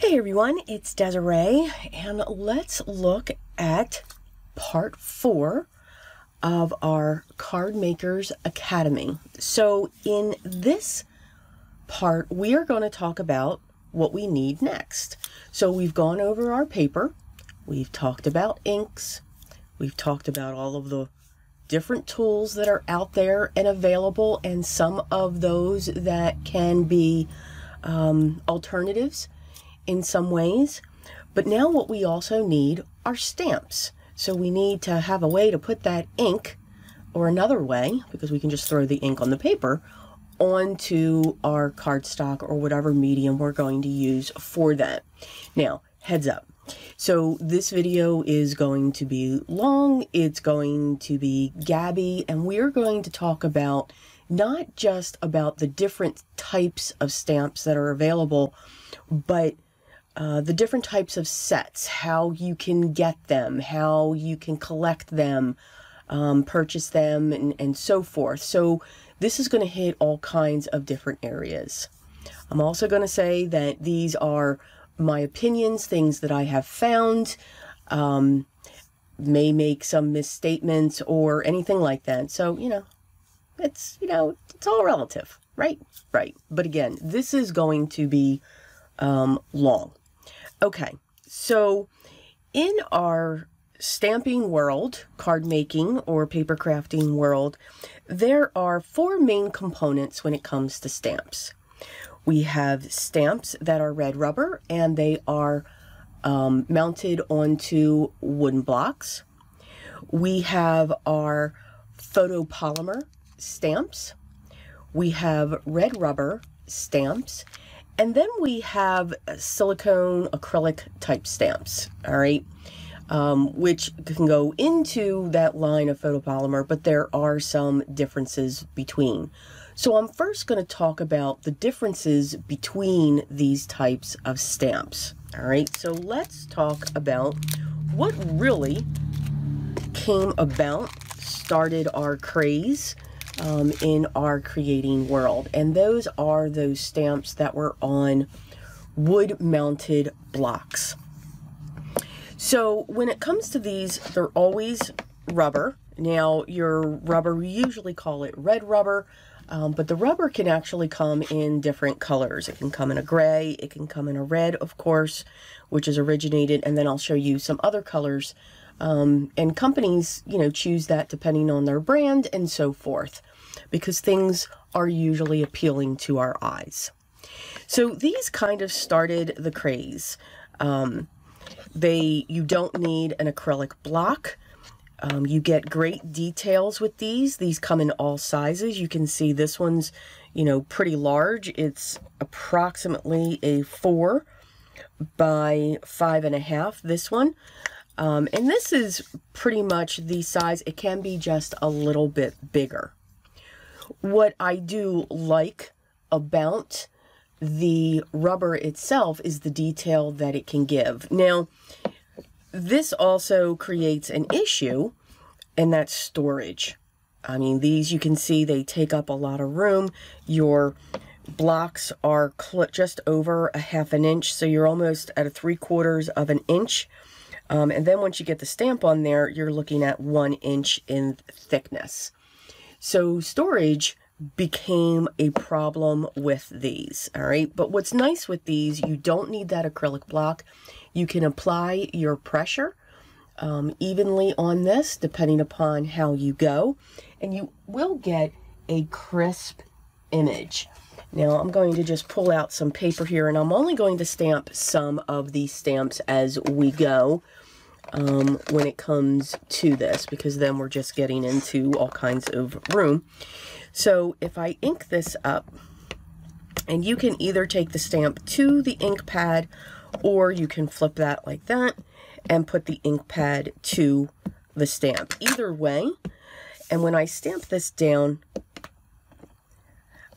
Hey everyone, it's Desiree, and let's look at part 4 of our Card Makers Academy. So in this part, we are going to talk about what we need next. So we've gone over our paper, we've talked about inks, we've talked about all of the different tools that are out there and available, and some of those that can be alternatives in some ways. But now what we also need are stamps. So we need to have a way to put that ink, or another way, because we can just throw the ink on the paper, onto our cardstock or whatever medium we're going to use for that. Now, heads up. So this video is going to be long, it's going to be gabby, and we're going to talk about not just about the different types of stamps that are available, but the different types of sets, how you can get them, how you can collect them, purchase them, and so forth. So this is going to hit all kinds of different areas. I'm also going to say that these are my opinions, things that I have found, may make some misstatements or anything like that. So, it's all relative, right? Right. But again, this is going to be long. Okay, so in our stamping world, card making or paper crafting world, there are 4 main components when it comes to stamps. We have stamps that are red rubber, and they are mounted onto wooden blocks. We have our photopolymer stamps. We have red rubber stamps. And then we have silicone acrylic type stamps, all right, which can go into that line of photopolymer, but there are some differences between. So I'm first going to talk about the differences between these types of stamps, all right? So let's talk about what really came about, started our craze in our creating world, and those are those stamps that were on wood-mounted blocks. So when it comes to these, they're always rubber. Now your rubber, we usually call it red rubber, but the rubber can actually come in different colors. It can come in a gray, it can come in a red, of course, which is originated, and then I'll show you some other colors. And companies, choose that depending on their brand and so forth, because things are usually appealing to our eyes. So these kind of started the craze. You don't need an acrylic block. You get great details with these. These come in all sizes. You can see this one's, pretty large. It's approximately a 4 by 5.5, this one. And this is pretty much the size. It can be just a little bit bigger. What I do like about the rubber itself is the detail that it can give. Now, this also creates an issue, and that's storage. I mean, these, you can see they take up a lot of room. Your blocks are just over 1/2 inch, so you're almost at 3/4 of an inch. And then once you get the stamp on there, you're looking at 1 inch in thickness. So storage became a problem with these, all right? But what's nice with these, you don't need that acrylic block. You can apply your pressure evenly on this, depending upon how you go, and you will get a crisp image. Now I'm going to just pull out some paper here, and I'm only going to stamp some of these stamps as we go. When it comes to this, because then we're just getting into all kinds of room. So if I ink this up, and you can either take the stamp to the ink pad, or you can flip that like that and put the ink pad to the stamp. Either way, and when I stamp this down,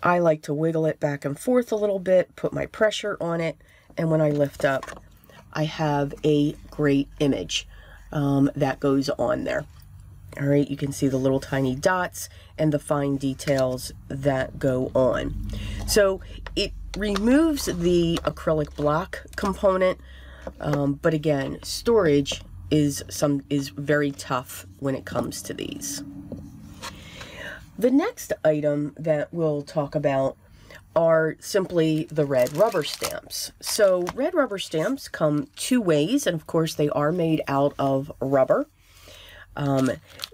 I like to wiggle it back and forth a little bit, put my pressure on it, and when I lift up, I have a great image that goes on there. All right, you can see the little tiny dots and the fine details that go on. So it removes the acrylic block component, but again, storage is very tough when it comes to these. The next item that we'll talk about are simply the red rubber stamps. So red rubber stamps come two ways, and of course they are made out of rubber.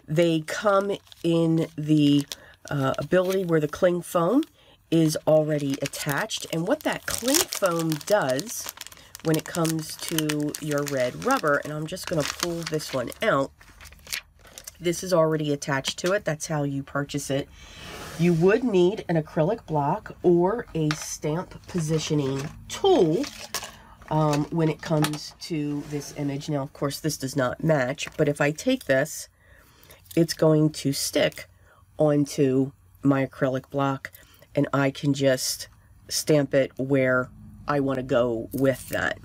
They come in the ability where the cling foam is already attached, and what that cling foam does when it comes to your red rubber, and I'm just going to pull this one out. This is already attached to it. That's how you purchase it. You would need an acrylic block or a stamp positioning tool when it comes to this image. Now, of course, this does not match, but if I take this, it's going to stick onto my acrylic block, and I can just stamp it where I want to go with that.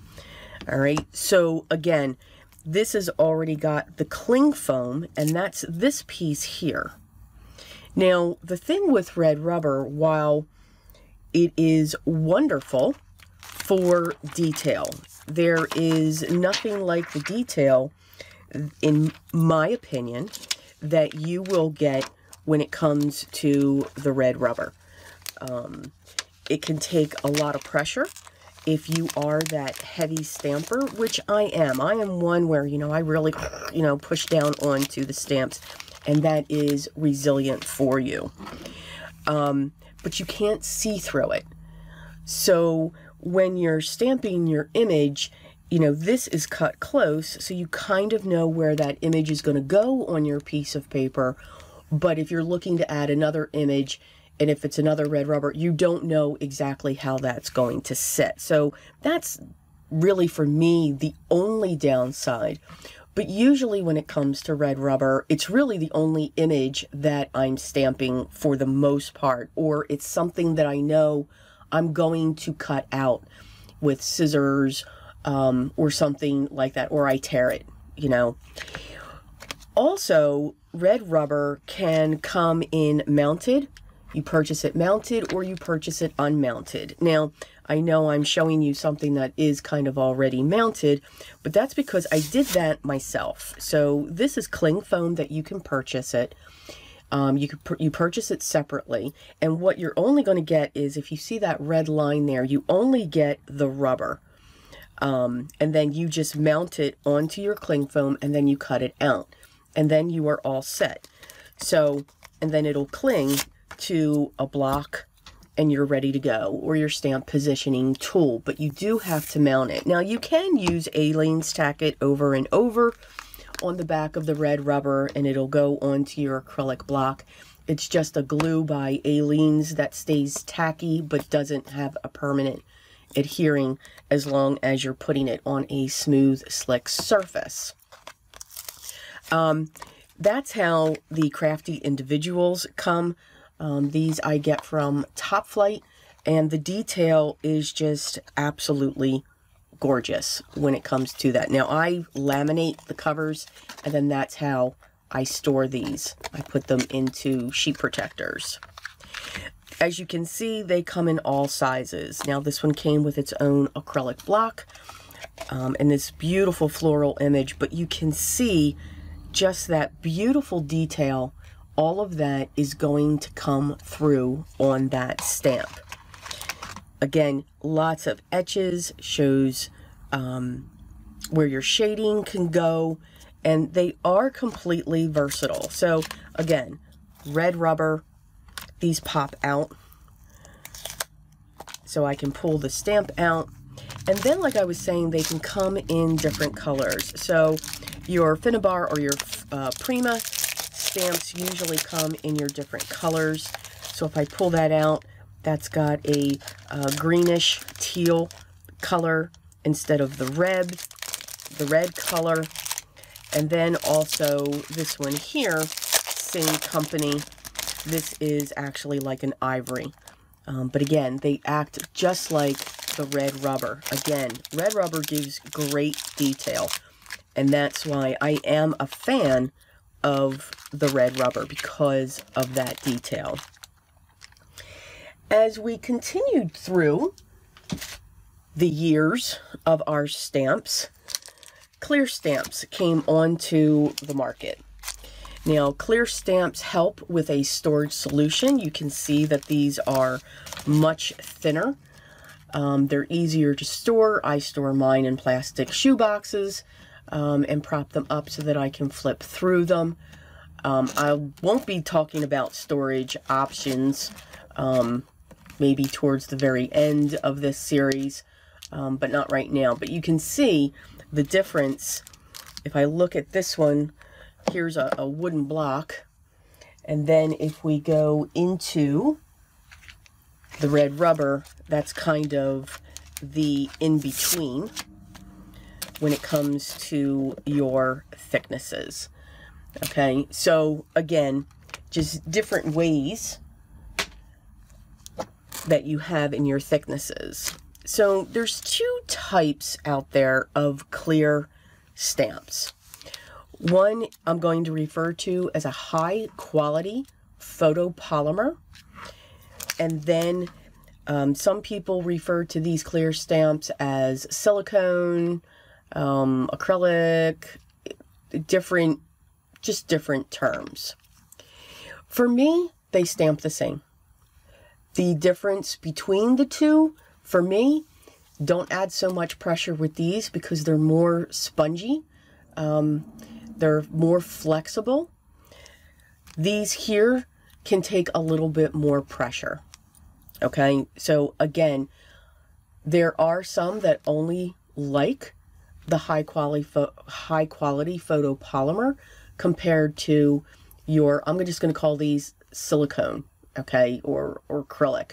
All right, so again, this has already got the cling foam, and that's this piece here. Now, the thing with red rubber, while it is wonderful for detail, there is nothing like the detail, in my opinion, that you will get when it comes to the red rubber. It can take a lot of pressure if you are that heavy stamper, which I am. I am one where, I really, push down onto the stamps, and that is resilient for you. But you can't see through it. So when you're stamping your image, this is cut close, so you kind of know where that image is going to go on your piece of paper. But if you're looking to add another image, and if it's another red rubber, you don't know exactly how that's going to sit. So that's really, for me, the only downside. But usually when it comes to red rubber, it's really the only image that I'm stamping for the most part, or it's something that I know I'm going to cut out with scissors or something like that, or I tear it, Also, red rubber can come in mounted. You purchase it mounted, or you purchase it unmounted. Now, I know I'm showing you something that is kind of already mounted, but that's because I did that myself. So this is cling foam that you can purchase it. You purchase it separately, and what you're only going to get is, if you see that red line there, you only get the rubber. And then you just mount it onto your cling foam, and then you cut it out. And then you are all set. So, and then it'll cling to a block, and you're ready to go, or your stamp positioning tool, but you do have to mount it. Now, you can use Aleene's tack it over and over on the back of the red rubber, and it'll go onto your acrylic block. It's just a glue by Aleene's that stays tacky, but doesn't have a permanent adhering as long as you're putting it on a smooth, slick surface. That's how the crafty individuals come. These I get from Top Flight, and the detail is just absolutely gorgeous when it comes to that. Now, I laminate the covers, and then that's how I store these. I put them into sheet protectors. As you can see, they come in all sizes. Now, this one came with its own acrylic block and this beautiful floral image, but you can see just that beautiful detail. All of that is going to come through on that stamp. Again, lots of etches, shows where your shading can go, and they are completely versatile. So again, red rubber, these pop out, so I can pull the stamp out. And then, like I was saying, they can come in different colors. So your Finnabar or your Prima stamps usually come in your different colors. So if I pull that out, that's got a greenish teal color instead of the red color. And then also this one here, same company. This is actually like an ivory. But again, they act just like the red rubber. Again, red rubber gives great detail. And that's why I am a fan of the red rubber, because of that detail. As we continued through the years of our stamps, clear stamps came onto the market. Now, clear stamps help with a storage solution. You can see that these are much thinner. They're easier to store. I store mine in plastic shoe boxes and prop them up so that I can flip through them. I won't be talking about storage options maybe towards the very end of this series, but not right now. But you can see the difference. If I look at this one, here's a wooden block, and then if we go into the red rubber, that's kind of the in-between when it comes to your thicknesses. Okay, so again, just different ways that you have in your thicknesses. So there's two types out there of clear stamps. One I'm going to refer to as a high quality photopolymer, and then some people refer to these clear stamps as silicone, acrylic, just different terms. For me, they stamp the same. The difference between the two, for me, don't add so much pressure with these because they're more spongy. They're more flexible. These here can take a little bit more pressure. Okay, so again, there are some that only like the high quality photopolymer compared to your, I'm just going to call these silicone, okay, or acrylic.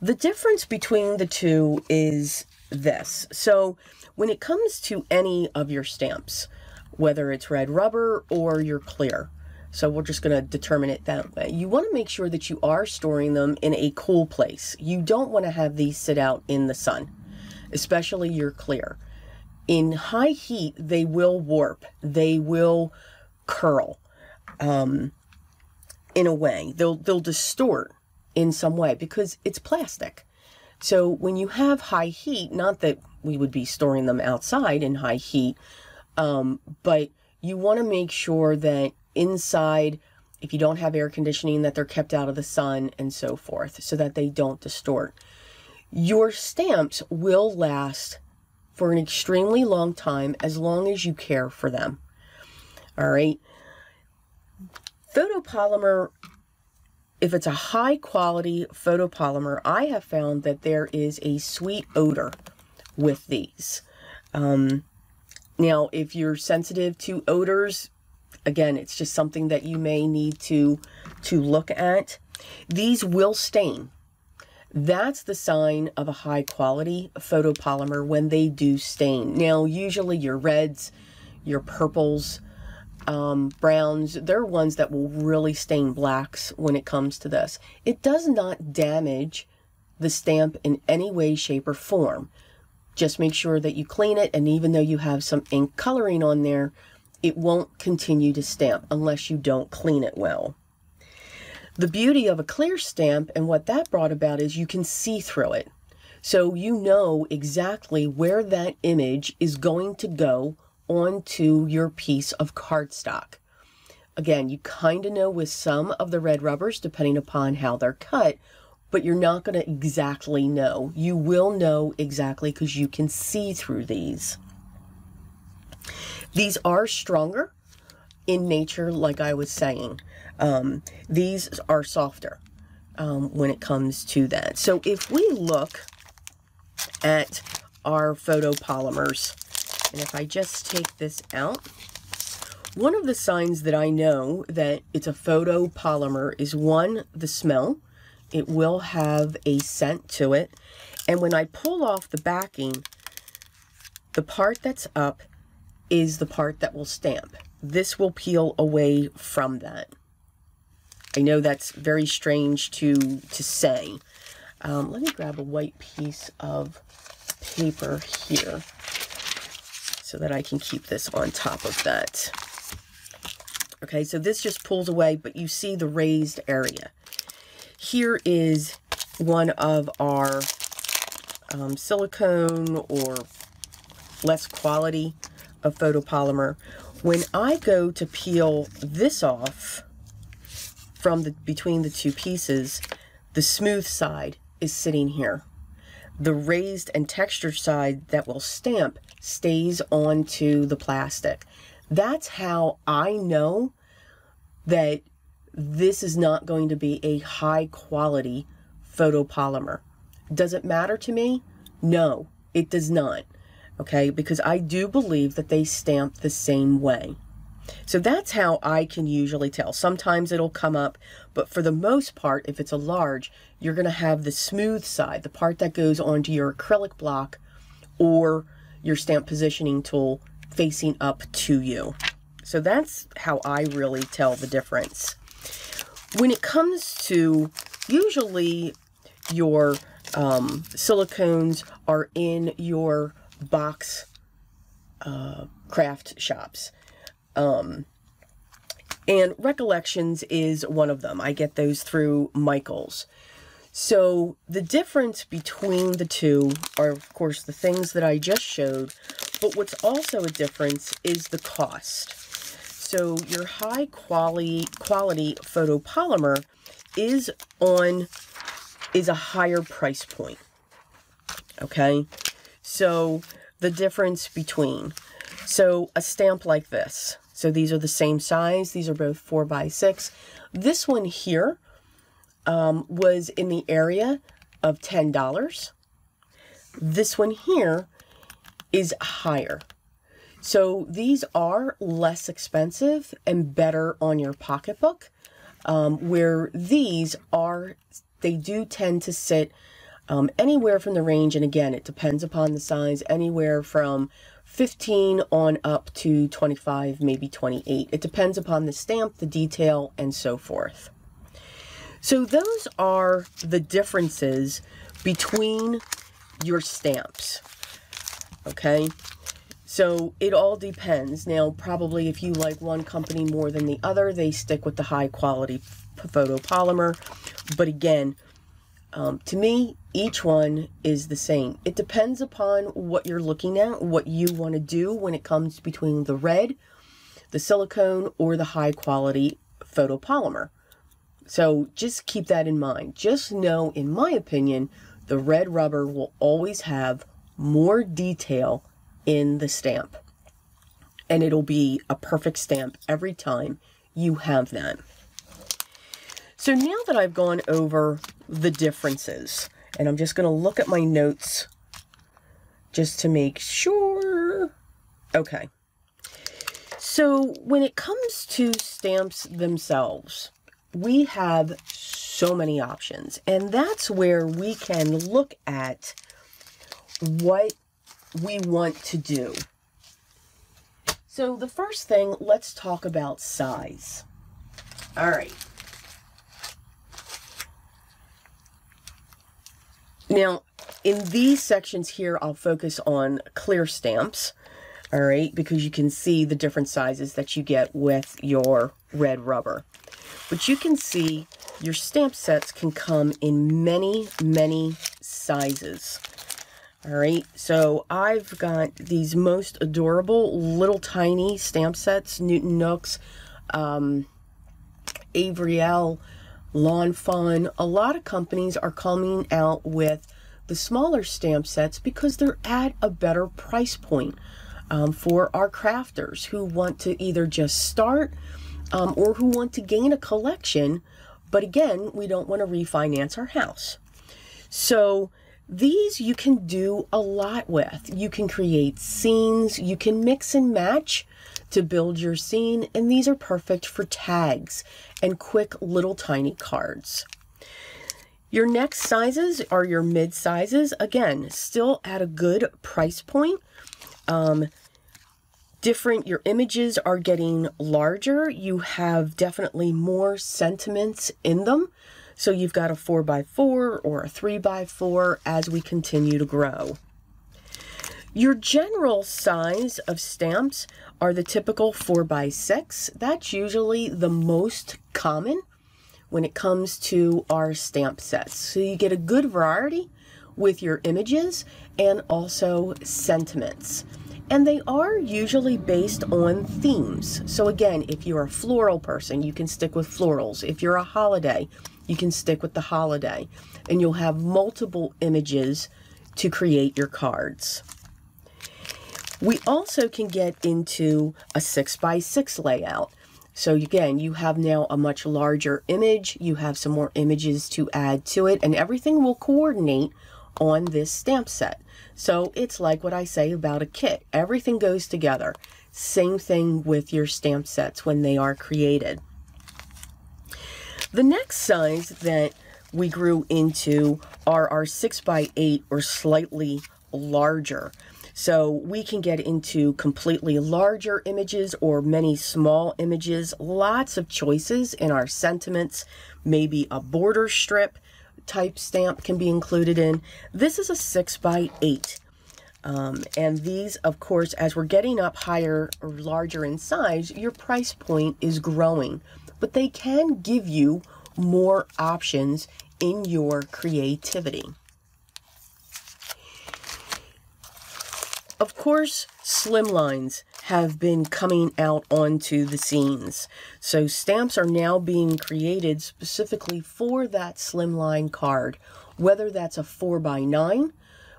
The difference between the two is this. So when it comes to any of your stamps, whether it's red rubber or your clear, so we're just going to determine it that way, you want to make sure that you are storing them in a cool place. You don't want to have these sit out in the sun, especially your clear. In high heat, they will warp, they will curl in a way. They'll distort in some way because it's plastic. So when you have high heat, not that we would be storing them outside in high heat, but you want to make sure that inside, if you don't have air conditioning, that they're kept out of the sun and so forth so that they don't distort. Your stamps will last for an extremely long time as long as you care for them. All right. Photopolymer, if it's a high quality photopolymer, I have found that there is a sweet odor with these. Now, if you're sensitive to odors, again, it's just something that you may need to look at. These will stain. That's the sign of a high quality photopolymer when they do stain. Now, usually your reds, your purples, browns, they're ones that will really stain blacks when it comes to this. It does not damage the stamp in any way, shape, or form. Just make sure that you clean it, and even though you have some ink coloring on there, it won't continue to stamp unless you don't clean it well. The beauty of a clear stamp and what that brought about is you can see through it. So you know exactly where that image is going to go onto your piece of cardstock. Again, you kind of know with some of the red rubbers, depending upon how they're cut, but you're not going to exactly know. You will know exactly because you can see through these. These are stronger in nature, like I was saying. These are softer when it comes to that. So if we look at our photopolymers, and if I just take this out, one of the signs that I know that it's a photopolymer is one, the smell. It will have a scent to it. And when I pull off the backing, the part that's up is the part that will stamp. This will peel away from that. I know that's very strange to say. Let me grab a white piece of paper here so that I can keep this on top of that. Okay, so this just pulls away, but you see the raised area. Here is one of our silicone or less quality of photopolymer, when I go to peel this off from between the two pieces, the smooth side is sitting here. The raised and textured side that will stamp stays onto the plastic. That's how I know that this is not going to be a high quality photopolymer. Does it matter to me? No, it does not. Okay, because I do believe that they stamp the same way. So that's how I can usually tell. Sometimes it'll come up, but for the most part, if it's a large, you're going to have the smooth side, the part that goes onto your acrylic block or your stamp positioning tool, facing up to you. So that's how I really tell the difference. When it comes to, usually your silicones are in your box craft shops. And Recollections is one of them. I get those through Michael's. So the difference between the two are, of course, the things that I just showed, but what's also a difference is the cost. So your high quality photopolymer is a higher price point. Okay? So the difference between, so a stamp like this, so these are the same size, these are both 4x6. This one here was in the area of $10. This one here is higher. So these are less expensive and better on your pocketbook, where these are, they do tend to sit anywhere from the range, and again, it depends upon the size, anywhere from 15 on up to 25, maybe 28. It depends upon the stamp, the detail, and so forth. So those are the differences between your stamps, okay? So it all depends. Now, probably if you like one company more than the other, they stick with the high quality photopolymer. But again, to me, each one is the same. It depends upon what you're looking at, what you want to do when it comes between the red, the silicone, or the high quality photopolymer. So just keep that in mind. Just know, in my opinion, the red rubber will always have more detail in the stamp. And it'll be a perfect stamp every time you have that. So now that I've gone over the differences, and I'm just going to look at my notes just to make sure. Okay. So when it comes to stamps themselves, we have so many options, and that's where we can look at what we want to do. So the first thing, let's talk about size. All right. Now, in these sections here, I'll focus on clear stamps, all right, because you can see the different sizes that you get with your red rubber. But you can see your stamp sets can come in many, many sizes. All right, so I've got these most adorable little tiny stamp sets, Newton Nooks, Avriel, Lawn Fawn. A lot of companies are coming out with the smaller stamp sets because they're at a better price point for our crafters who want to either just start or who want to gain a collection, but again, we don't want to refinance our house. So these you can do a lot with. You can create scenes, you can mix and match to build your scene, and these are perfect for tags and quick little tiny cards. Your next sizes are your mid sizes, again, still at a good price point. Your images are getting larger. You have definitely more sentiments in them. So you've got a 4x4 or a 3x4 as we continue to grow. Your general size of stamps are the typical 4x6. That's usually the most common when it comes to our stamp sets. So you get a good variety with your images and also sentiments. And they are usually based on themes. So again, if you're a floral person, you can stick with florals. If you're a holiday, you can stick with the holiday. And you'll have multiple images to create your cards. We also can get into a 6x6 layout. So again, you have now a much larger image. You have some more images to add to it, and everything will coordinate on this stamp set. So it's like what I say about a kit. Everything goes together. Same thing with your stamp sets when they are created. The next size that we grew into are our 6x8 or slightly larger. So we can get into completely larger images or many small images. Lots of choices in our sentiments. Maybe a border strip type stamp can be included in. This is a 6x8. And these, of course, as we're getting up higher or larger in size, your price point is growing. But they can give you more options in your creativity. Of course, slimlines have been coming out onto the scenes. So stamps are now being created specifically for that slimline card, whether that's a 4x9,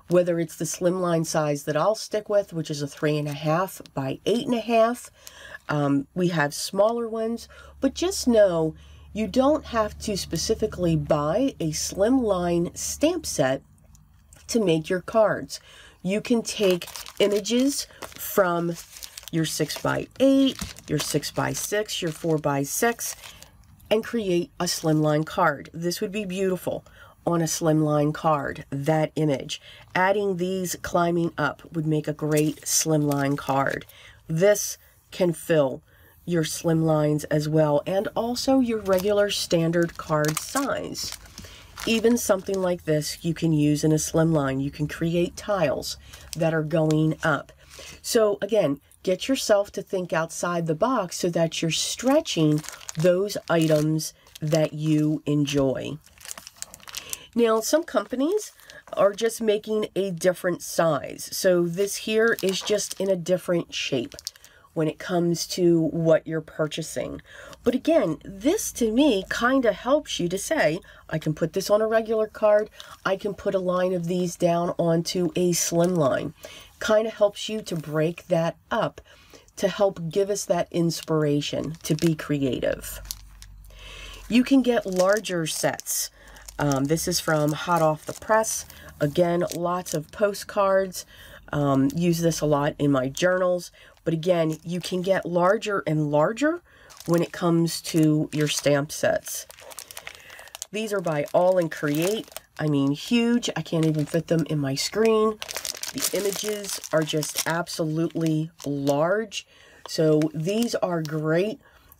whether it's the slimline size that I'll stick with, which is a 3.5 by 8.5. We have smaller ones, but just know you don't have to specifically buy a slimline stamp set to make your cards. You can take images from your 6x8, your 6x6, your 4x6, and create a slimline card. This would be beautiful on a slimline card, that image. Adding these climbing up would make a great slimline card. This can fill your slimlines as well, and also your regular standard card size. Even something like this you can use in a slimline. You can create tiles that are going up. So again, get yourself to think outside the box so that you're stretching those items that you enjoy. Now, some companies are just making a different size. So this here is just in a different shape when it comes to what you're purchasing. But again, this to me kind of helps you to say, I can put this on a regular card, I can put a line of these down onto a slimline. Kind of helps you to break that up, to help give us that inspiration to be creative. You can get larger sets. This is from Hot Off the Press. Again, lots of postcards. Use this a lot in my journals. But again, you can get larger and larger when it comes to your stamp sets. These are by All and Create. I mean, huge. I can't even fit them in my screen. The images are just absolutely large. So these are great.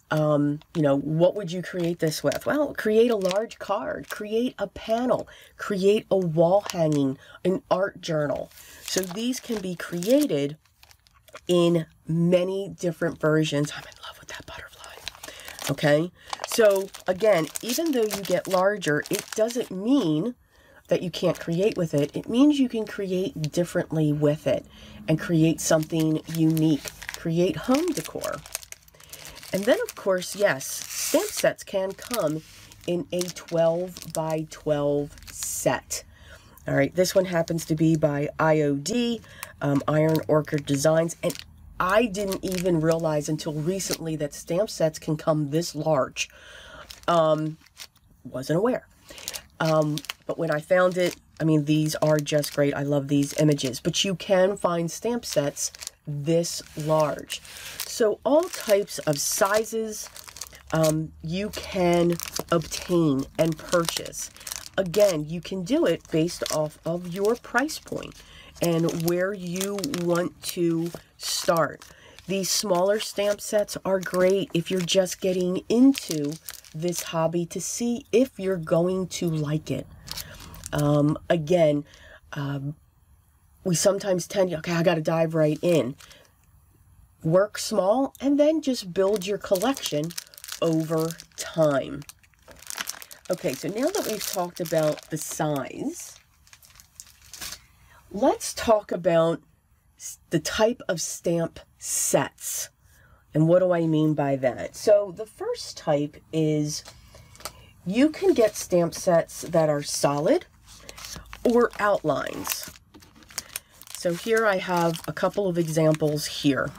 You know, what would you create this with? Well, create a large card, create a panel, create a wall hanging, an art journal. So these can be created in many different versions. I'm in love with that butterfly. Okay, so again, even though you get larger, it doesn't mean that you can't create with it. It means you can create differently with it and create something unique, create home decor. And then, of course, yes, stamp sets can come in a 12 by 12 set. All right, this one happens to be by IOD, Iron Orchid Designs, and I didn't even realize until recently that stamp sets can come this large. Wasn't aware. But when I found it, I mean, these are just great. I love these images. But you can find stamp sets this large. So all types of sizes you can obtain and purchase. Again, you can do it based off of your price point and where you want to start. These smaller stamp sets are great if you're just getting into this hobby to see if you're going to like it. Again, we sometimes tend to, okay, I got to dive right in. Work small and then just build your collection over time. Okay, so now that we've talked about the size, Let's talk about the type of stamp sets. And what do I mean by that? So the first type is you can get stamp sets that are solid or outlines. So here I have a couple of examples here.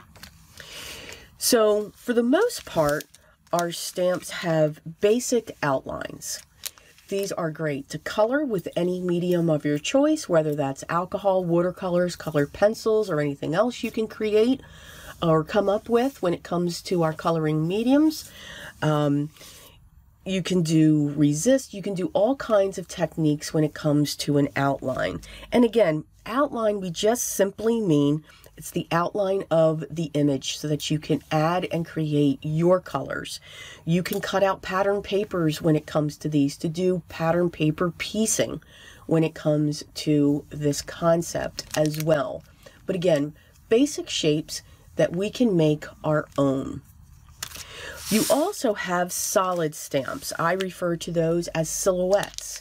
So for the most part, our stamps have basic outlines. These are great to color with any medium of your choice, whether that's alcohol, watercolors, colored pencils, or anything else you can create or come up with when it comes to our coloring mediums. You can do resist, you can do all kinds of techniques when it comes to an outline. And again, outline, we just simply mean it's the outline of the image so that you can add and create your colors. You can cut out pattern papers when it comes to these to do pattern paper piecing when it comes to this concept as well. But again, basic shapes that we can make our own. You also have solid stamps. I refer to those as silhouettes.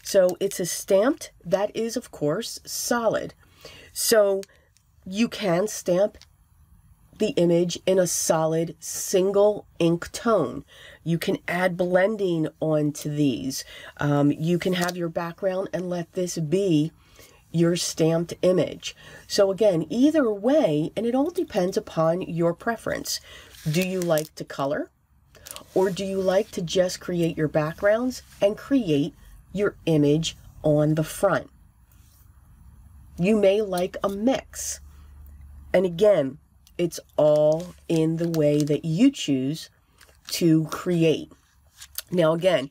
So it's a stamp that is, of course, solid. So you can stamp the image in a solid single ink tone. You can add blending onto these. You can have your background and let this be your stamped image. So again, either way, and it all depends upon your preference. Do you like to color, or do you like to just create your backgrounds and create your image on the front? You may like a mix. And again, it's all in the way that you choose to create. Now again,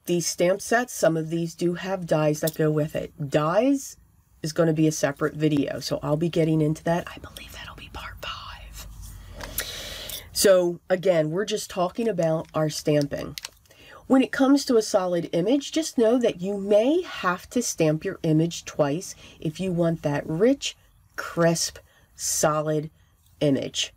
these stamp sets, some of these do have dies that go with it. Dies is going to be a separate video, so I'll be getting into that. I believe that'll be part 5. So again, we're just talking about our stamping. When it comes to a solid image, just know that you may have to stamp your image twice if you want that rich, crisp, solid image.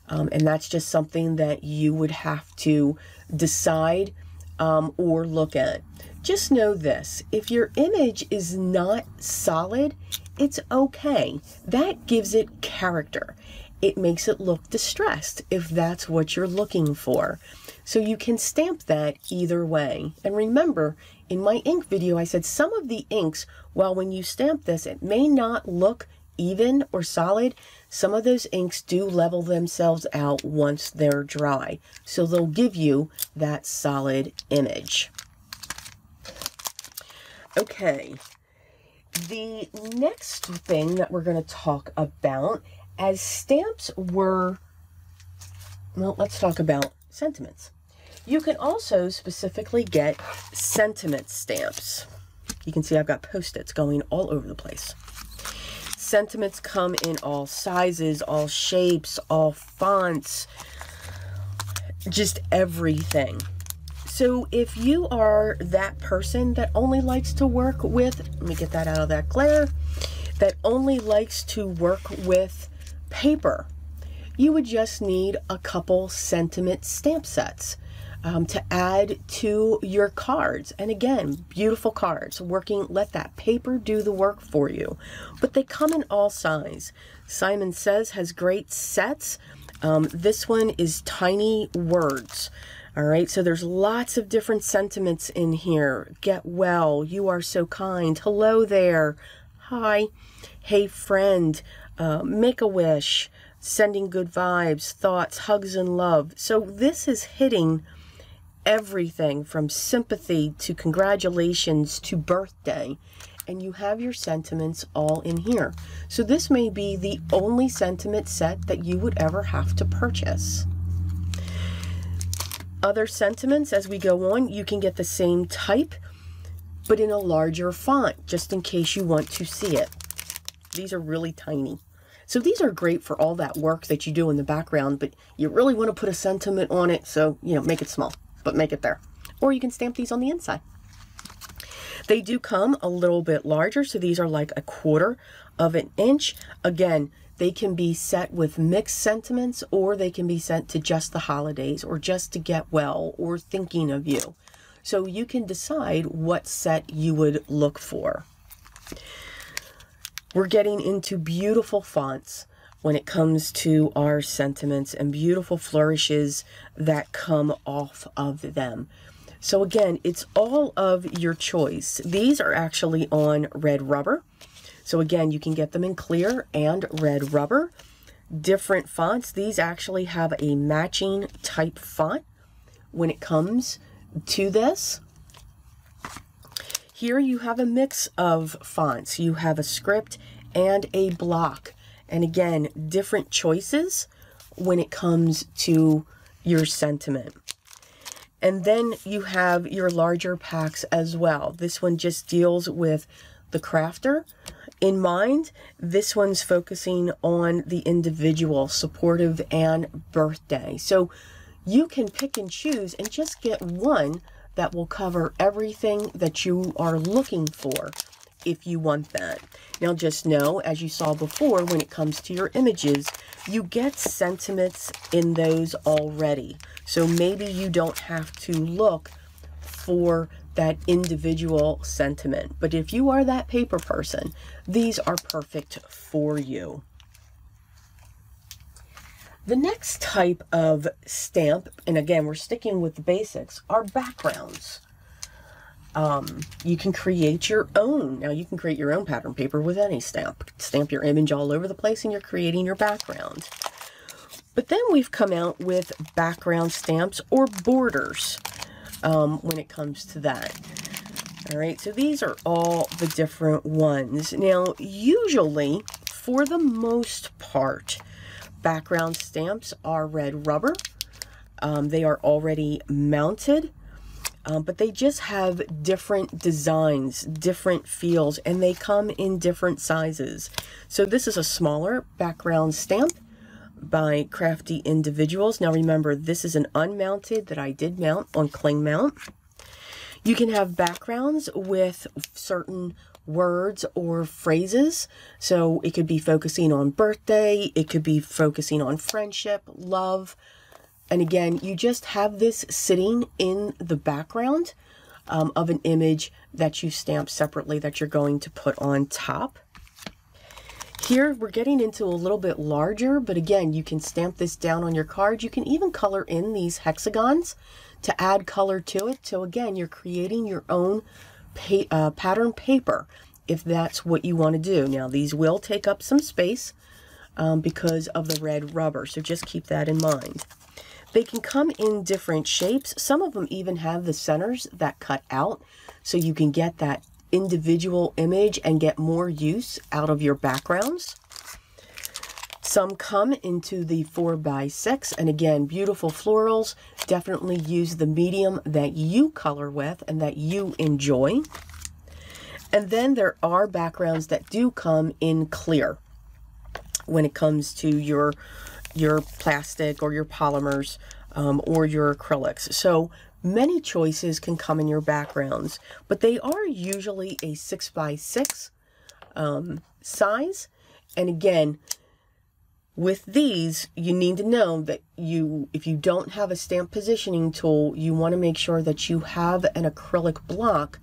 And that's just something that you would have to decide or look at. Just know this, if your image is not solid, it's okay. That gives it character. It makes it look distressed if that's what you're looking for. So you can stamp that either way. And remember, in my ink video, I said some of the inks, while when you stamp this, it may not look even or solid, some of those inks do level themselves out once they're dry. So they'll give you that solid image. Okay, the next thing that we're going to talk about, as stamps were, well, let's talk about sentiments. You can also specifically get sentiment stamps. You can see I've got Post-its going all over the place. Sentiments come in all sizes, all shapes, all fonts, just everything. So if you are that person that only likes to work with, let me get that out of that glare, that only likes to work with paper, you would just need a couple sentiment stamp sets to add to your cards. And again, beautiful cards, let that paper do the work for you. But they come in all sizes. Simon Says has great sets. This one is tiny words. All right, so there's lots of different sentiments in here. Get well, you are so kind, hello there, hi, hey friend, make a wish, sending good vibes, thoughts, hugs, and love. So this is hitting everything from sympathy to congratulations to birthday. And you have your sentiments all in here. So this may be the only sentiment set that you would ever have to purchase. Other sentiments, as we go on, you can get the same type, but in a larger font, just in case you want to see it. These are really tiny. So these are great for all that work that you do in the background, but you really want to put a sentiment on it, so, you know, make it small, but make it there. Or you can stamp these on the inside. They do come a little bit larger, so these are like 1/4 of an inch. Again, they can be set with mixed sentiments, or they can be sent to just the holidays, or just to get well, or thinking of you. So you can decide what set you would look for. We're getting into beautiful fonts when it comes to our sentiments and beautiful flourishes that come off of them. So again, it's all of your choice. These are actually on red rubber. So again, you can get them in clear and red rubber. Different fonts. These actually have a matching type font when it comes to this. Here you have a mix of fonts. You have a script and a block. And again, different choices when it comes to your sentiment. And then you have your larger packs as well. This one just deals with the crafter in mind. This one's focusing on the individual, supportive, and birthday. So you can pick and choose and just get one that will cover everything that you are looking for if you want that. Now just know, as you saw before, when it comes to your images, you get sentiments in those already. So maybe you don't have to look for that individual sentiment. But if you are that paper person, these are perfect for you. The next type of stamp, and again, we're sticking with the basics, are backgrounds. You can create your own. Now you can create your own pattern paper with any stamp. Stamp your image all over the place and you're creating your background. But then we've come out with background stamps or borders when it comes to that. All right, so these are all the different ones. Now, usually, for the most part, background stamps are red rubber. They are already mounted. But they just have different designs, different feels, and they come in different sizes. So this is a smaller background stamp by Crafty Individuals. Now remember, this is an unmounted that I did mount on Cling Mount. You can have backgrounds with certain words or phrases. So it could be focusing on birthday, it could be focusing on friendship, love. And again, you just have this sitting in the background of an image that you stamp separately that you're going to put on top. Here, we're getting into a little bit larger, but again, you can stamp this down on your card. You can even color in these hexagons to add color to it. So again, you're creating your own pattern paper if that's what you want to do. Now, these will take up some space because of the red rubber, so just keep that in mind. They can come in different shapes. Some of them even have the centers that cut out, so you can get that individual image and get more use out of your backgrounds. Some come into the 4x6, and again, beautiful florals. Definitely use the medium that you color with and that you enjoy. And then there are backgrounds that do come in clear when it comes to your plastic or your polymers or your acrylics. So many choices can come in your backgrounds, but they are usually a 6x6 size. And again, with these, you need to know that if you don't have a stamp positioning tool, you want to make sure that you have an acrylic block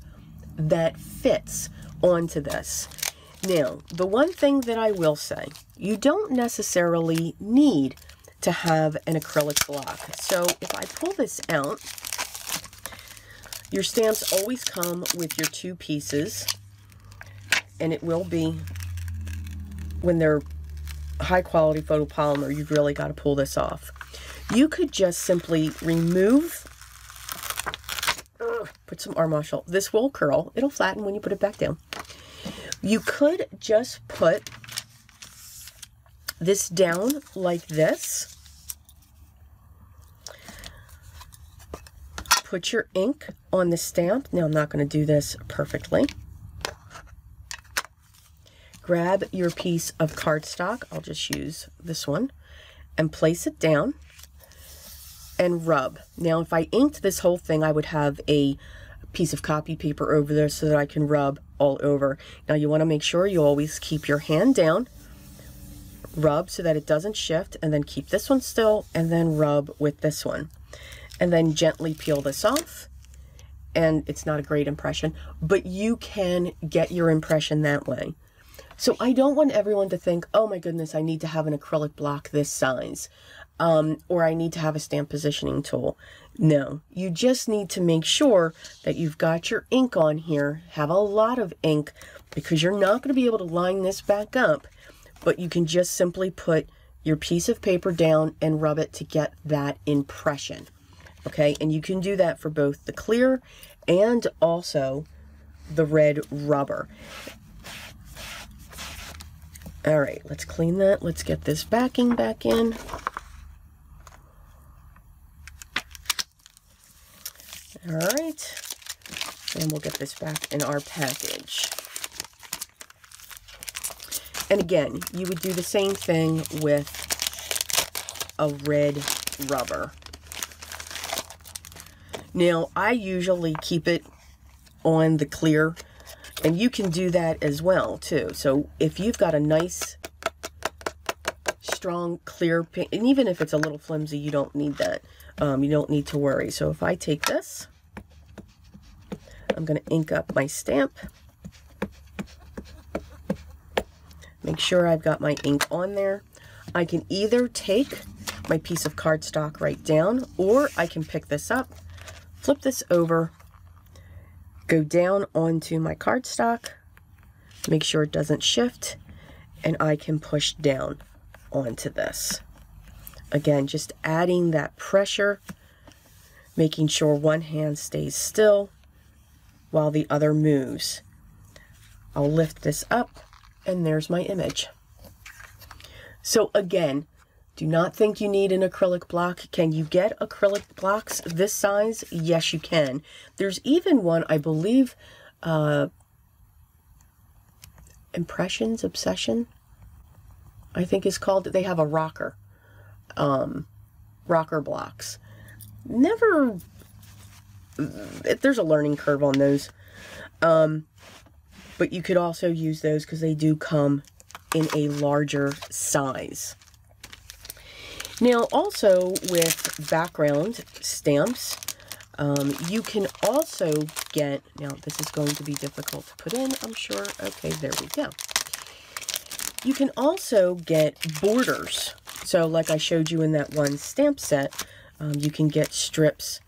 that fits onto this. Now, the one thing that I will say, you don't necessarily need to have an acrylic block. So if I pull this out, your stamps always come with your two pieces, and it will be, when they're high quality photopolymer, you've really got to pull this off. You could just simply remove, put some arm muscle. This will curl. It'll flatten when you put it back down. You could just put this down like this. Put your ink on the stamp. Now, I'm not going to do this perfectly. Grab your piece of cardstock. I'll just use this one. And place it down. And rub. Now, if I inked this whole thing, I would have a piece of copy paper over there so that I can rub all over. Now, you want to make sure you always keep your hand down. Rub so that it doesn't shift. And then keep this one still. And then rub with this one. And then gently peel this off. And it's not a great impression, but you can get your impression that way. So I don't want everyone to think, oh my goodness, I need to have an acrylic block this size, or I need to have a stamp positioning tool. No, you just need to make sure that you've got your ink on here, have a lot of ink, because you're not going to be able to line this back up, but you can just simply put your piece of paper down and rub it to get that impression. Okay, and you can do that for both the clear and also the red rubber. All right, let's clean that. Let's get this backing back in. All right, and we'll get this back in our package. And again, you would do the same thing with a red rubber. Now, I usually keep it on the clear, and you can do that as well, too. So if you've got a nice, strong, clear paint, and even if it's a little flimsy, you don't need that. You don't need to worry. So if I take this, I'm going to ink up my stamp. Make sure I've got my ink on there. I can either take my piece of cardstock right down, or I can pick this up, flip this over, go down onto my cardstock, make sure it doesn't shift, and I can push down onto this. Again, just adding that pressure, making sure one hand stays still while the other moves. I'll lift this up, and there's my image. So again, do not think you need an acrylic block. Can you get acrylic blocks this size? Yes, you can. There's even one, I believe, Impressions, Obsession, I think is called. They have a rocker, rocker blocks. Never, there's a learning curve on those. But you could also use those because they do come in a larger size. Now, also with background stamps, you can also get, now this is going to be difficult to put in, I'm sure. Okay, there we go. You can also get borders. So like I showed you in that one stamp set, you can get strips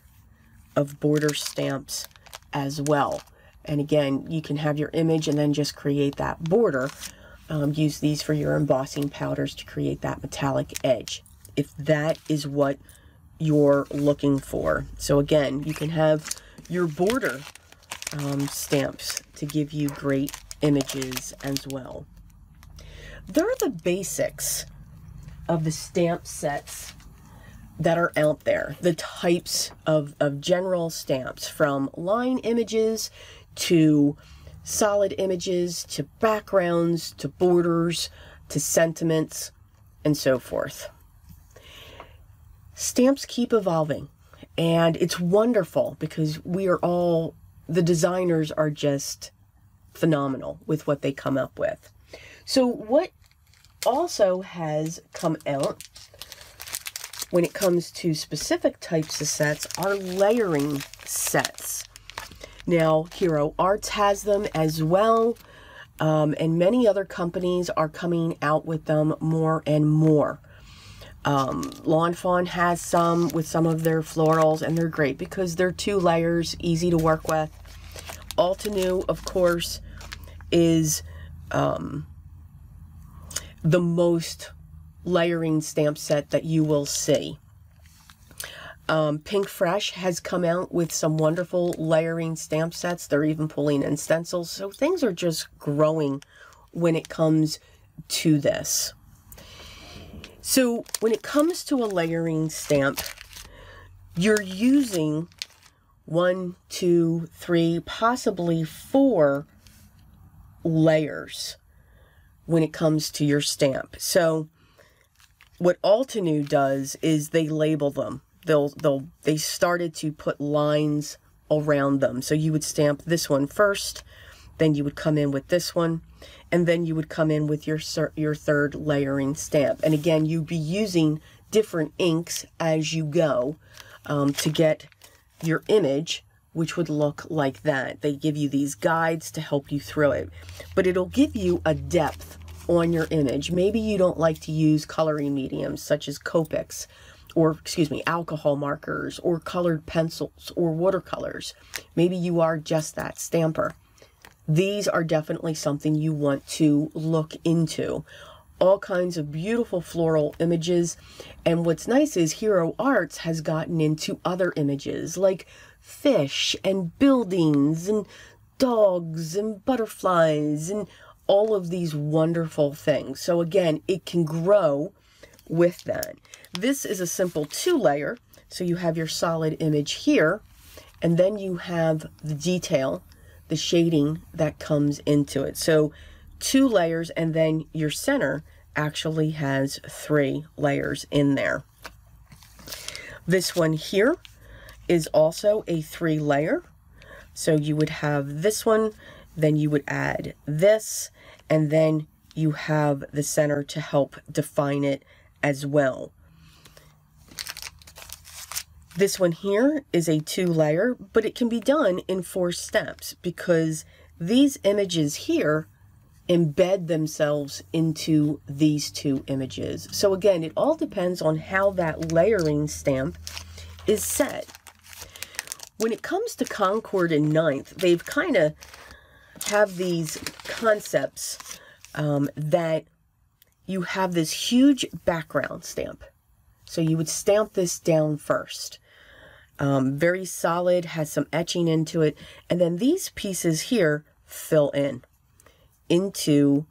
of border stamps as well. And again, you can have your image and then just create that border. Use these for your embossing powders to create that metallic edge, if that is what you're looking for. So again, you can have your border stamps to give you great images as well. There are the basics of the stamp sets that are out there, the types of general stamps, from line images to solid images, to backgrounds, to borders, to sentiments, and so forth. Stamps keep evolving, and it's wonderful because we are all, the designers are just phenomenal with what they come up with. So what also has come out when it comes to specific types of sets are layering sets. Now, Hero Arts has them as well, and many other companies are coming out with them more and more. Lawn Fawn has some with some of their florals, and they're great because they're 2 layers, easy to work with. Altenew, of course, is the most layering stamp set that you will see. Pink Fresh has come out with some wonderful layering stamp sets. They're even pulling in stencils. So things are just growing when it comes to this. So when it comes to a layering stamp, you're using 1, 2, 3, possibly 4 layers when it comes to your stamp. So what Altenew does is they label them. They started to put lines around them. So you would stamp this one first, then you would come in with this one, and then you would come in with your 3rd layering stamp. And again, you'd be using different inks as you go to get your image which would look like that. They give you these guides to help you through it, but it'll give you a depth on your image. Maybe you don't like to use coloring mediums such as Copics, or excuse me, alcohol markers, or colored pencils, or watercolors. Maybe you are just that stamper. These are definitely something you want to look into. All kinds of beautiful floral images. And what's nice is Hero Arts has gotten into other images like fish and buildings and dogs and butterflies and all of these wonderful things. So again, it can grow with that. This is a simple 2-layer. So you have your solid image here, and then you have the detail, the shading that comes into it. So 2 layers, and then your center actually has 3 layers in there. This one here is also a 3-layer. So you would have this one, then you would add this, and then you have the center to help define it as well. This one here is a 2-layer, but it can be done in 4 steps because these images here embed themselves into these 2 images. So again, it all depends on how that layering stamp is set. When it comes to Concord and 9th, they've kind of have these concepts that you have this huge background stamp. So you would stamp this down first. Very solid, has some etching into it. And then these pieces here fill into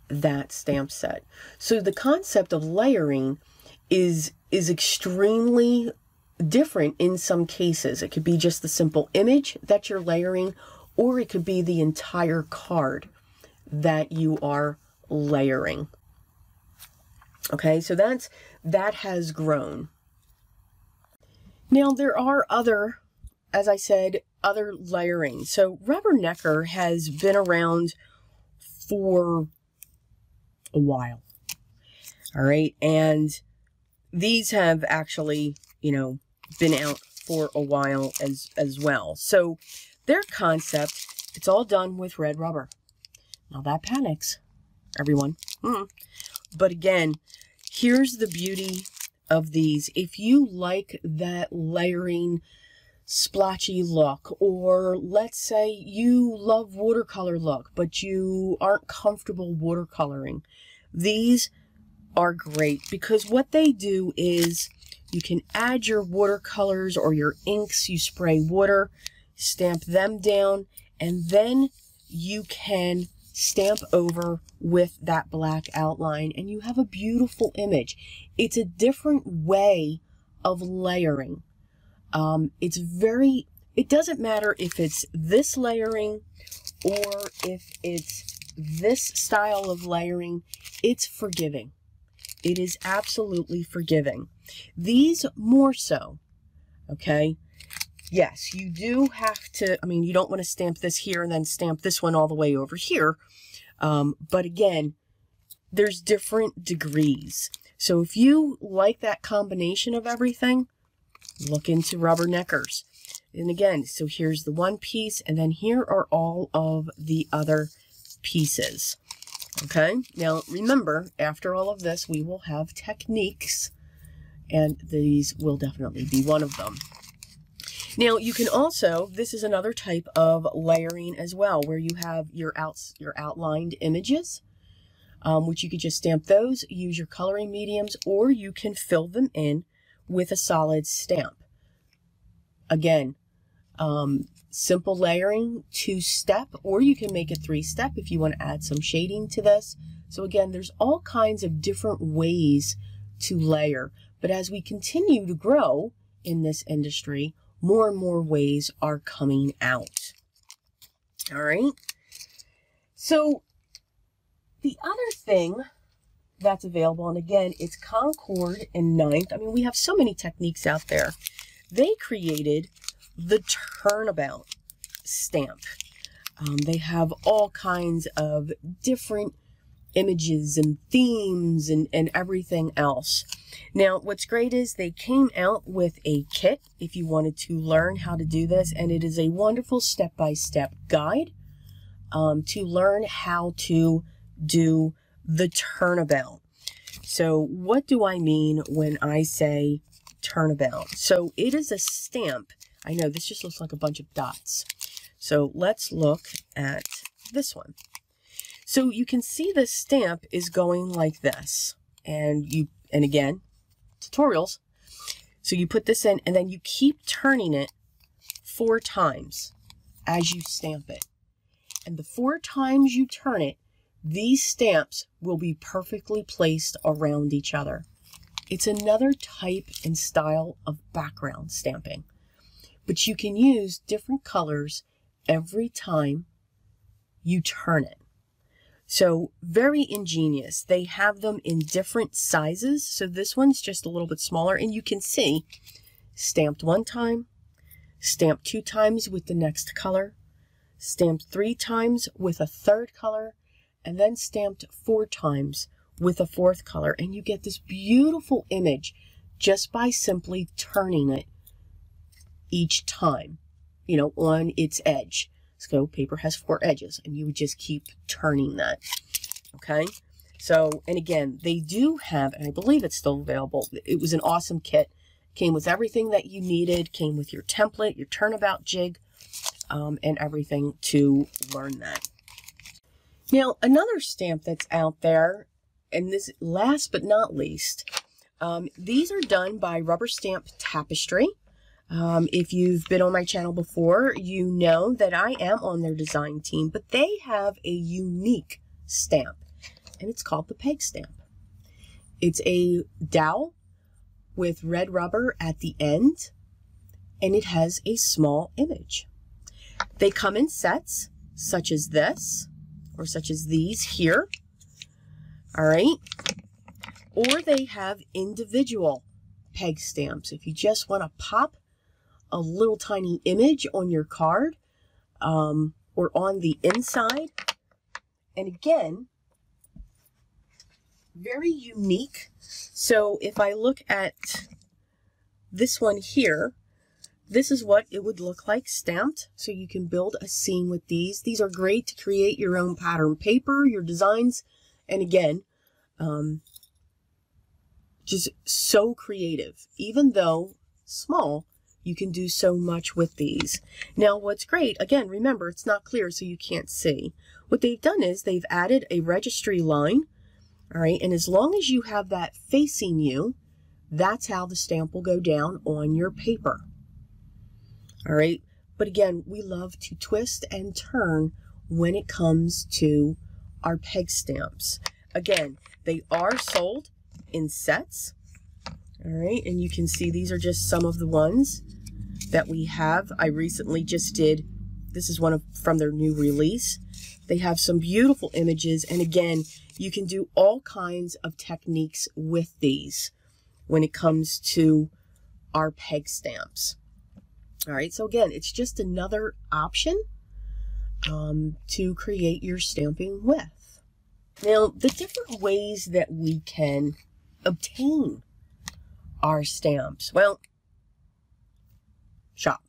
that stamp set. So the concept of layering is extremely different in some cases. It could be just the simple image that you're layering, or it could be the entire card that you are layering. Okay, so that has grown. Now there are other, as I said, other layering. So Rubbernecker has been around for a while. All right, and these have actually, you know, been out for a while as well. So their concept, it's all done with red rubber. Now that panics everyone. But again, here's the beauty of these. If you like that layering splotchy look, or let's say you love watercolor look, but you aren't comfortable watercoloring, these are great because what they do is you can add your watercolors or your inks, you spray water, stamp them down, and then you can stamp over with that black outline and you have a beautiful image. It's a different way of layering. It doesn't matter if it's this layering or if it's this style of layering, it's forgiving. It is absolutely forgiving. These more so, okay? Yes, you do have to, I mean, you don't want to stamp this here and then stamp this one all the way over here. But again, there's different degrees. So if you like that combination of everything, look into Rubberneckers. And again, so here's the one piece, and then here are all of the other pieces. Okay, now remember, after all of this, we will have techniques, and these will definitely be one of them. Now, you can also, this is another type of layering as well, where you have your outlined images, which you could just stamp those, use your coloring mediums, or you can fill them in with a solid stamp. Again, simple layering, 2-step, or you can make it 3-step if you want to add some shading to this. So again, there's all kinds of different ways to layer. But as we continue to grow in this industry, more and more ways are coming out. All right. So the other thing that's available, and again, it's Concord and 9th. I mean, we have so many techniques out there. They created the Turnabout stamp. They have all kinds of different images and themes and everything else. Now, what's great is they came out with a kit if you wanted to learn how to do this, and it is a wonderful step-by-step guide to learn how to do the Turnabout. So what do I mean when I say Turnabout? So it is a stamp. I know this just looks like a bunch of dots. So let's look at this one. So you can see the stamp is going like this. And again, tutorials. So you put this in and then you keep turning it 4 times as you stamp it. And the 4 times you turn it, these stamps will be perfectly placed around each other. It's another type and style of background stamping. But you can use different colors every time you turn it. So very ingenious. They have them in different sizes. So this one's just a little bit smaller, and you can see stamped 1 time, stamped 2 times with the next color, stamped 3 times with a 3rd color, and then stamped 4 times with a 4th color. And you get this beautiful image just by simply turning it each time, you know, on its edge. So paper has 4 edges, and you would just keep turning that. Okay. So, and again, they do have, and I believe it's still available. It was an awesome kit. Came with everything that you needed. Came with your template, your Turnabout jig, and everything to learn that. Now, another stamp that's out there, and this last but not least, these are done by Rubber Stamp Tapestry. If you've been on my channel before, you know that I am on their design team, but they have a unique stamp, and it's called the peg stamp. It's a dowel with red rubber at the end, and it has a small image. They come in sets, such as this, or such as these here, all right? Or they have individual peg stamps. If you just want to pop a little tiny image on your card or on the inside. And again, very unique. So if I look at this one here, this is what it would look like stamped. So you can build a scene with these. These are great to create your own pattern paper, your designs. And again, just so creative. Even though small, you can do so much with these. Now, what's great, again, remember, it's not clear, so you can't see. What they've done is they've added a registry line, all right? And as long as you have that facing you, that's how the stamp will go down on your paper, all right? But again, we love to twist and turn when it comes to our peg stamps. Again, they are sold in sets, all right? And you can see these are just some of the ones that we have. I recently just did, this is one from their new release. They have some beautiful images. And again, you can do all kinds of techniques with these when it comes to our peg stamps. All right. So again, it's just another option to create your stamping with. Now, the different ways that we can obtain our stamps. Well, shop.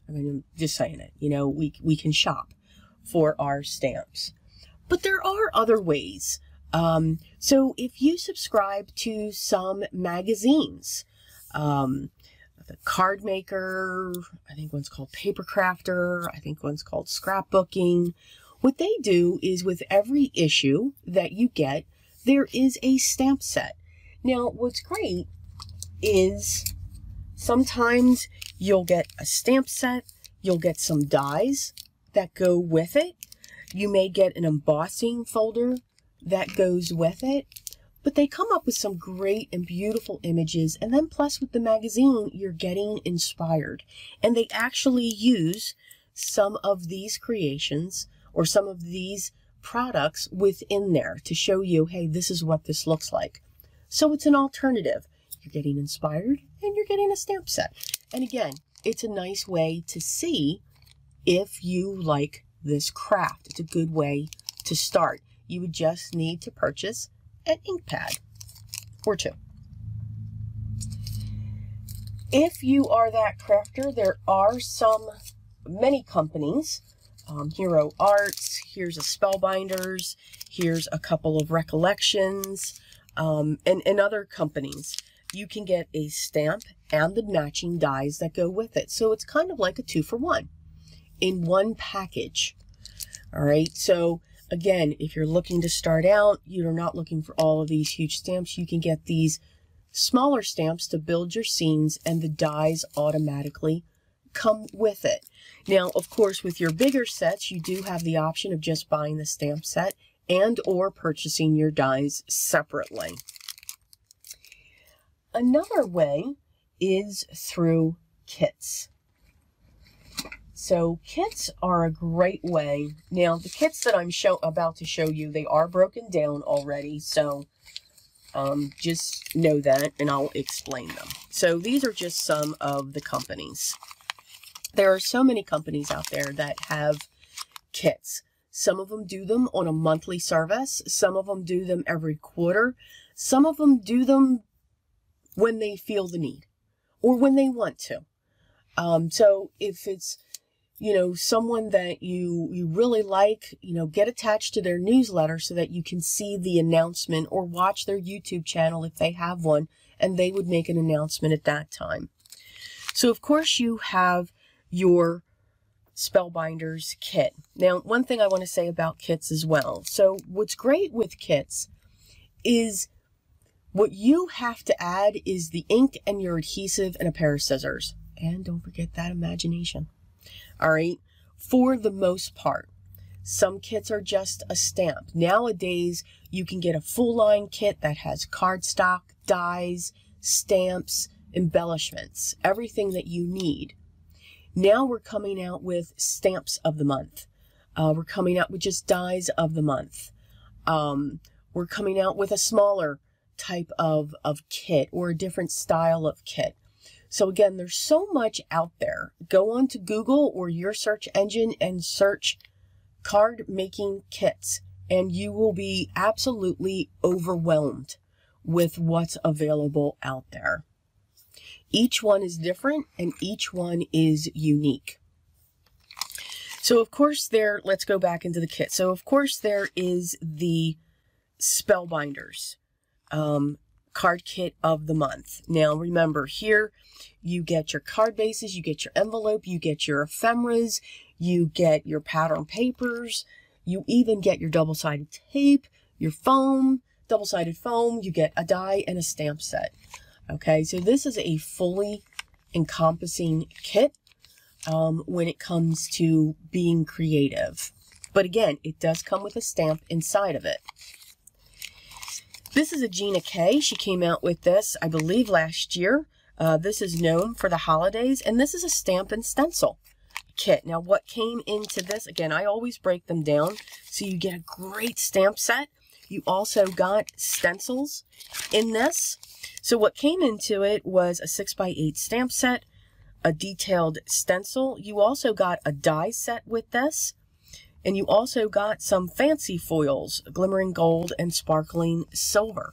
I mean, I'm just saying it. You know, we can shop for our stamps. But there are other ways. So if you subscribe to some magazines, the Card Maker, I think one's called Paper Crafter, I think one's called Scrapbooking. What they do is with every issue that you get, there is a stamp set. Now, what's great is sometimes you'll get a stamp set, you'll get some dies that go with it. You may get an embossing folder that goes with it, but they come up with some great and beautiful images. And then plus with the magazine, you're getting inspired. And they actually use some of these creations or some of these products within there to show you, hey, this is what this looks like. So it's an alternative. You're getting inspired and you're getting a stamp set. And again, it's a nice way to see if you like this craft. It's a good way to start. you would just need to purchase an ink pad or two. If you are that crafter, there are many companies, Hero Arts, here's a Spellbinders, here's a couple of Recollections, and other companies. You can get a stamp and the matching dies that go with it. So it's kind of like a 2-for-1 in one package. All right, so again, if you're looking to start out, you're not looking for all of these huge stamps, you can get these smaller stamps to build your scenes, and the dies automatically come with it. Now, of course, with your bigger sets, you do have the option of just buying the stamp set and or purchasing your dies separately. Another way is through kits. So kits are a great way. Now, the kits that I'm about to show you, they are broken down already, so just know that, and I'll explain them. So these are just some of the companies. There are so many companies out there that have kits. Some of them do them on a monthly service. Some of them do them every quarter. Some of them do them when they feel the need or when they want to. So if it's, you know, someone that you really like, you know, get attached to their newsletter so that you can see the announcement, or watch their YouTube channel if they have one, and they would make an announcement at that time. So of course you have your Spellbinders kit. Now, one thing I want to say about kits as well. So what's great with kits is what you have to add is the ink and your adhesive and a pair of scissors. And don't forget that imagination. All right, for the most part. Some kits are just a stamp. Nowadays, you can get a full line kit that has cardstock, dies, stamps, embellishments, everything that you need. Now we're coming out with stamps of the month. We're coming out with just dies of the month. We're coming out with a smaller type of kit, or a different style of kit. So again, there's so much out there. Go on to Google or your search engine and search card making kits, and you will be absolutely overwhelmed with what's available out there. Each one is different and each one is unique. So of course let's go back into the kit. So of course there is the Spellbinders card kit of the month. Now remember, here you get your card bases, you get your envelope, you get your ephemeras, you get your pattern papers, you even get your double-sided tape, your foam, double-sided foam, you get a die and a stamp set. Okay, so this is a fully encompassing kit when it comes to being creative. But again, it does come with a stamp inside of it. This is a Desiree K. She came out with this, I believe, last year. This is known for the holidays, and this is a stamp and stencil kit. Now, what came into this, again, I always break them down, so you get a great stamp set. You also got stencils in this. So what came into it was a 6x8 stamp set, a detailed stencil. You also got a die set with this, and you also got some fancy foils, glimmering gold and sparkling silver.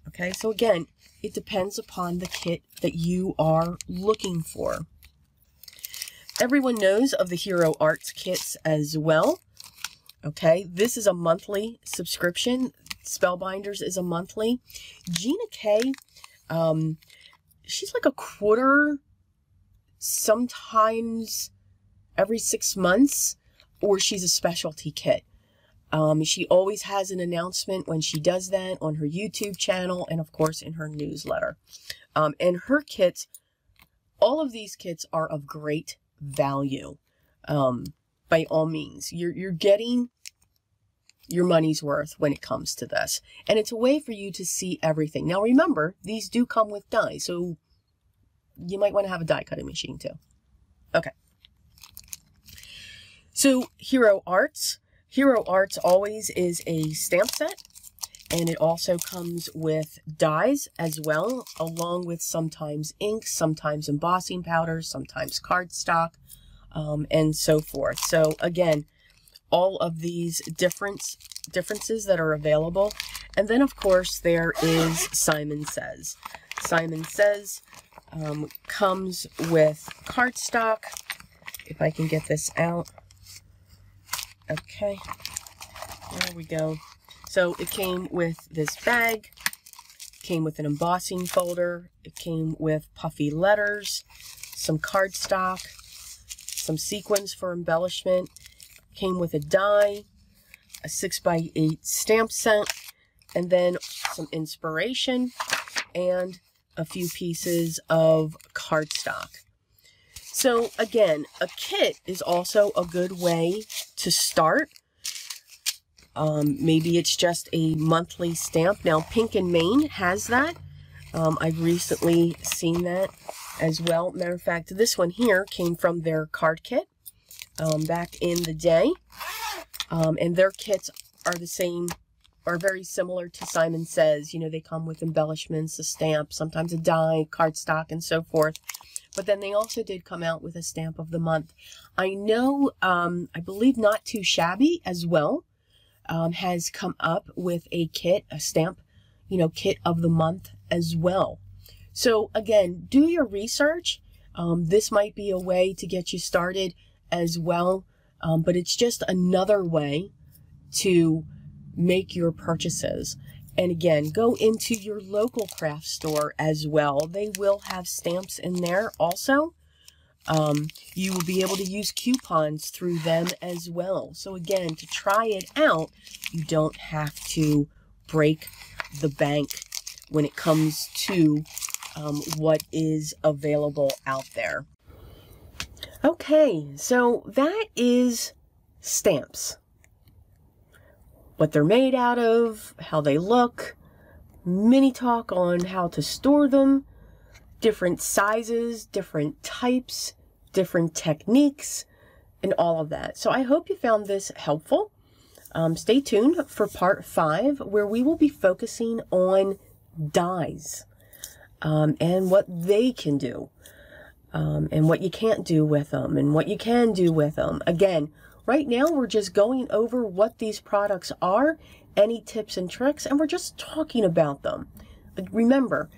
Okay, so again, it depends upon the kit that you are looking for. Everyone knows of the Hero Arts kits as well. Okay, this is a monthly subscription. Spellbinders is a monthly. Desiree K, she's like a quarter, sometimes every 6 months, or she's a specialty kit. She always has an announcement when she does that on her YouTube channel, and of course in her newsletter. And her kits, all of these kits are of great value. By all means, you're getting your money's worth when it comes to this. And it's a way for you to see everything. Now remember, these do come with dies, so you might want to have a die cutting machine too. Okay. So Hero Arts. Hero Arts always is a stamp set, and it also comes with dies as well, along with sometimes ink, sometimes embossing powders, sometimes cardstock, and so forth. So again, all of these differences that are available. And then, of course, there is Simon Says. Simon Says comes with cardstock. If I can get this out. Okay. There we go. So it came with this bag. Came with an embossing folder. It came with puffy letters, some cardstock, some sequins for embellishment. Came with a die, a 6x8 stamp set, and then some inspiration and a few pieces of cardstock. So again, a kit is also a good way to start. Maybe it's just a monthly stamp. Now, Pink and Maine has that. I've recently seen that as well. Matter of fact, this one here came from their card kit back in the day. And their kits are the same, are very similar to Simon Says. You know, they come with embellishments, a stamp, sometimes a die, cardstock, and so forth. But then they also did come out with a stamp of the month. I know, I believe Not Too Shabby as well. Has come up with a kit, a stamp, you know, kit of the month as well. So again, do your research. This might be a way to get you started as well. But it's just another way to make your purchases. And again, go into your local craft store as well. They will have stamps in there also. You will be able to use coupons through them as well. So again, to try it out, you don't have to break the bank when it comes to what is available out there. Okay, so that is stamps. What they're made out of, how they look, mini talk on how to store them, different sizes, different types, different techniques, and all of that. So I hope you found this helpful. Stay tuned for part 5, where we will be focusing on dies and what they can do, and what you can't do with them, and what you can do with them. Again, right now we're just going over what these products are, any tips and tricks, and we're just talking about them. But remember,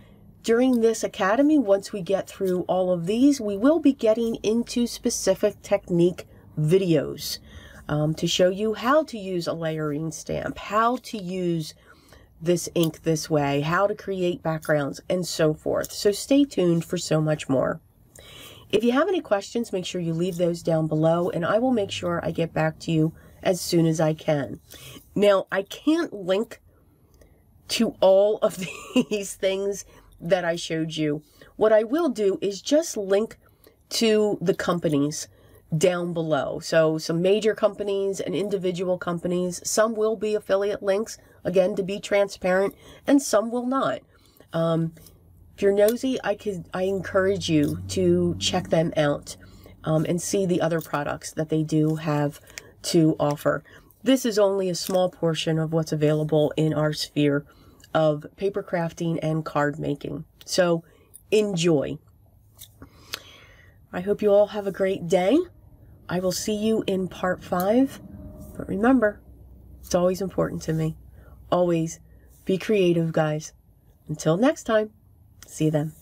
during this academy, once we get through all of these, we will be getting into specific technique videos to show you how to use a layering stamp, how to use this ink this way, how to create backgrounds, and so forth. So stay tuned for so much more. If you have any questions, make sure you leave those down below, and I will make sure I get back to you as soon as I can. Now, I can't link to all of these things that I showed you. What I will do is just link to the companies down below. So some major companies and individual companies, some will be affiliate links, again, to be transparent, and some will not. If you're nosy, I encourage you to check them out and see the other products that they do have to offer. This is only a small portion of what's available in our sphere of paper crafting and card making. So enjoy. I hope you all have a great day. I will see you in part 5. But remember, it's always important to me. Always be creative, guys. Until next time, see them.